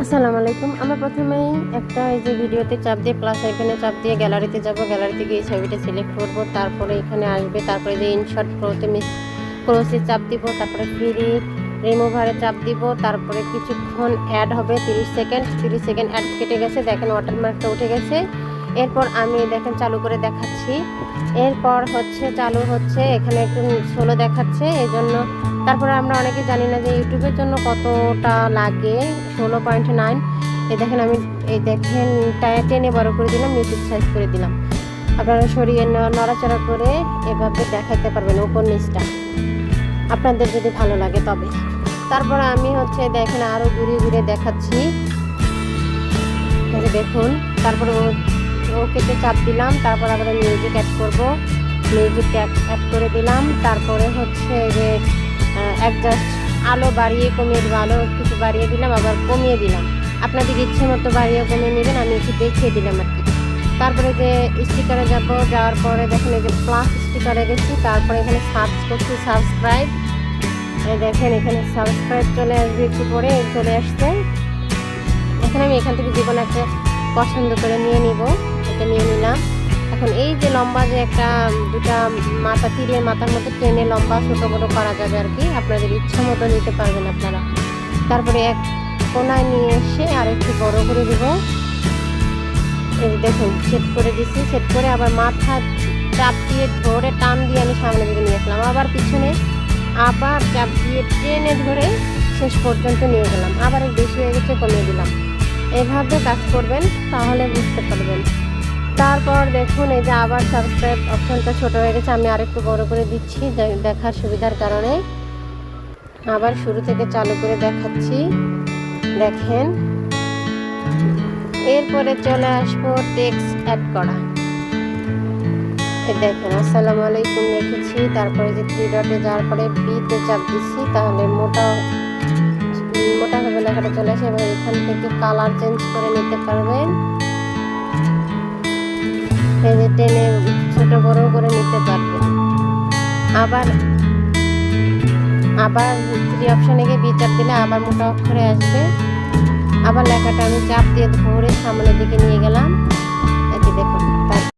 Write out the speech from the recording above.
আসসালামু আলাইকুম। আমরা প্রথমেই একটা এই যে ভিডিওতে চাপ দিয়ে প্লাস আইকনে চাপ দিয়ে গ্যালারিতে যাব। গ্যালারিতে গিয়ে ছবিটা সিলেক্ট করব, তারপরে এখানে আসবে, তারপরে যে ইনশট ক্রসে চাপ দিব, তারপরে ফ্রি রিমুভারে চাপ দিব, তারপরে কিছুক্ষণ অ্যাড হবে 30 সেকেন্ড অ্যাড কেটে গেছে, দেখেন ওয়াটারমার্কটা উঠে গেছে। এরপর আমি দেখেন চালু করে দেখাচ্ছি। এরপর চালু হচ্ছে, এখানে একটু স্লো দেখাচ্ছে এই জন্য। তারপরে আমরা অনেকে জানি না যে ইউটিউবের জন্য কতটা লাগে, 16.9। দেখেন আমি দেখেন টেনে বড় করে দিলাম, ইউটিউব সাইজ করে দিলাম। আপনারা সরিয়ে নড়াচড়া করে এভাবে দেখাতে পারবেন উপর নিচটা, আপনাদের যদি ভালো লাগে তবে। তারপরে আমি দেখেন আরও ঘুরিয়ে দেখাচ্ছি, দেখুন। তারপরে ওকেতে চাপ দিলাম, তারপর আবার মিউজিক অ্যাড করব, মিউজিক অ্যাড করে দিলাম। তারপরে যে অ্যাডজাস্ট আলো বাড়িয়ে কমিয়ে দিলাম, আলো কিছু বাড়িয়ে দিলাম, আবার কমিয়ে দিলাম, আপনাদের ইচ্ছে মতো বাড়িয়ে কমিয়ে নেবেন, আমি একটু দেখিয়ে দিলাম আর কি। তারপরে যে স্টিকারে যাওয়ার পরে দেখেন এই যে প্লাস স্টিকারে গেছি, তারপরে এখানে সার্চ করছি সাবস্ক্রাইব, দেখেন এখানে সাবস্ক্রাইব চলে আসবে, একটু পরে চলে আসছে। এখানে আমি এখান থেকে যে কোনো একটা পছন্দ করে নিয়ে নিব, এটা নিয়ে নিলাম। এখন এই যে লম্বা যে দুটা মাথা, তীরের মাথার মতো টেনে লম্বা ছোটো বড়ো করা যাবে আর কি, আপনাদের ইচ্ছা মতো নিতে পারবেন আপনারা। তারপরে এক কোনায় নিয়ে এসে আর একটু বড় করে দিব, এই দেখুন সেট করে দিচ্ছি। সেট করে আবার মাথা চাপ দিয়ে ধরে টান দিয়ে আমি সামনের দিকে নিয়ে আসলাম, আবার পিছনে আবার চাপ দিয়ে টেনে ধরে শেষ পর্যন্ত নিয়ে গেলাম, আবার বেশি হয়ে গেছে কমিয়ে দিলাম। এভাবে কাজ করবেন, তাহলে বুঝতে পারবেন। তারপর দেখুন এই যে আবার সাবস্ক্রাইব অপশনটা ছোট হয়ে গেছে, আমি আরেকটু বড় করে দিচ্ছি দেখার সুবিধার কারণে। আবার শুরু থেকে চালু করে দেখাচ্ছি, দেখেন। এরপরে চলে আসবো টেক্সট অ্যাড করা, দেখেন আসসালামু আলাইকুম লিখেছি, তারপরে যে 3 ডটে যাওয়ার পরে বিতে চাপ দিচ্ছি, তাহলে মোটা হবে লেখাটা চলে আসে। এবার এখান থেকে কালার চেঞ্জ করে নিতে পারবেন, এই যে টেনে ছোট বড় করে নিতে পারবেন। আবার 3 অপশানে গিয়ে বি চাপ দিলে আবার মোটা অক্ষরে আসবে। আবার লেখাটা আমি চাপ দিয়ে ধরে সামনের দিকে নিয়ে গেলাম, এই যে দেখুন